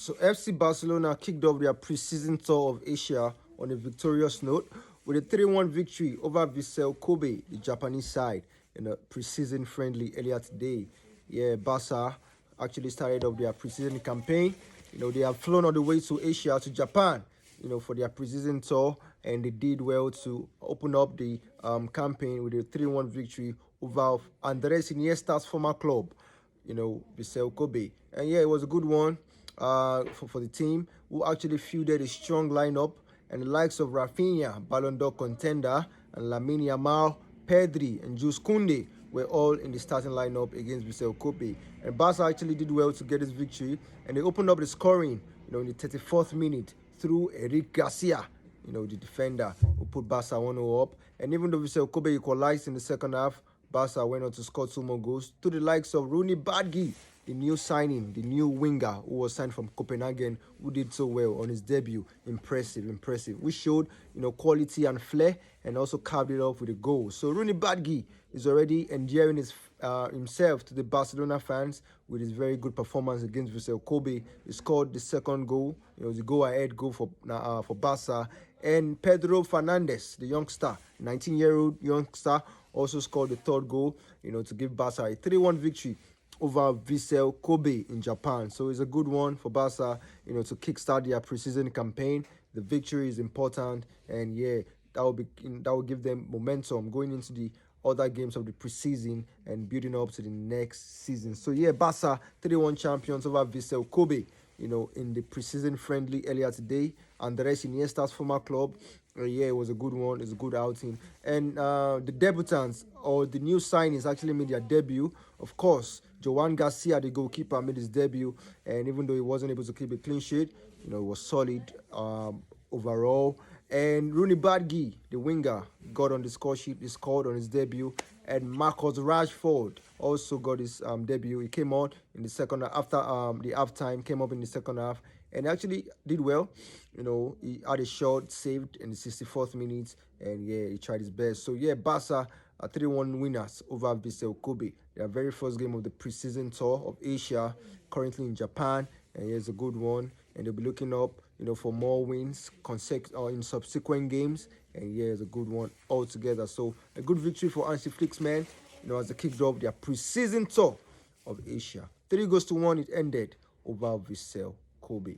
So FC Barcelona kicked off their pre-season tour of Asia on a victorious note with a 3-1 victory over Vissel Kobe, the Japanese side, in a pre-season friendly earlier today. Yeah, Barca actually started off their pre-season campaign. They have flown all the way to Asia, to Japan, for their pre-season tour, and they did well to open up the campaign with a 3-1 victory over Andres Iniesta's former club, Vissel Kobe. And yeah, it was a good one for the team, who actually fielded a strong lineup, and the likes of Rafinha, Ballon d'Or contender, and Lamine Yamal, Pedri, and Jules Koundé were all in the starting lineup against Vissel Kobe. And Barca actually did well to get this victory, and they opened up the scoring, in the 34th minute through Eric Garcia, the defender, who put Barca 1-0 up. And even though Vissel Kobe equalized in the second half, Barca went on to score 2 more goals to the likes of Rooney Badgi, the new signing, the new winger who was signed from Copenhagen, who did so well on his debut. Impressive. We showed, quality and flair, and also carved it off with a goal. So Rooney Badgi is already endearing himself to the Barcelona fans with his very good performance against Vissel Kobe. He scored the second goal. It was a go-ahead goal for Barca. And Pedro Fernandez, the youngster, 19-year-old youngster, also scored the third goal, to give Barca a 3-1 victory over Vissel Kobe in Japan. So it's a good one for Barca, to kickstart their preseason campaign. The victory is important, and yeah, that will give them momentum going into the other games of the preseason and building up to the next season. So yeah, Barca 3-1 champions over Vissel Kobe, in the preseason friendly earlier today. Andres Iniesta's former club. Yeah, it was a good one. It's a good outing. And the debutants, or the new signings, actually made their debut. Of course, Joan Garcia, the goalkeeper, made his debut. And even though he wasn't able to keep a clean sheet, it was solid overall. And Rooney Badgi, the winger, got on the score sheet. He scored on his debut. And Marcus Rashford also got his debut. He came on in the second after the halftime, came up in the second half, and actually did well. He had a shot saved in the 64th minute, and yeah, he tried his best. So yeah, Barca are 3-1 winners over Vissel Kobe. Their very first game of the preseason tour of Asia, currently in Japan, and here's a good one. And they'll be looking up, for more wins in subsequent games. And yeah, it's a good one altogether. So a good victory for Hansi Flick's men, as they kicked off their preseason tour of Asia. 3-1 it ended over Vissel Kobe.